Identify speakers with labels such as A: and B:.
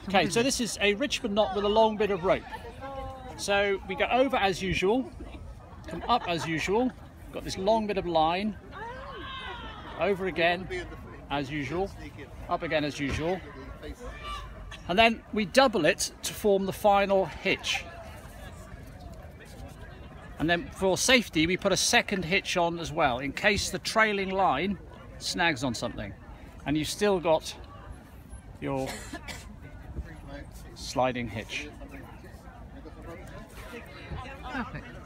A: Okay, so this is a Richmond knot with a long bit of rope. So we go over as usual, come up as usual, got this long bit of line, over again as usual, up again as usual, and then we double it to form the final hitch. And then for safety we put a second hitch on as well, in case the trailing line snags on something. And you've still got your sliding hitch.
B: Perfect.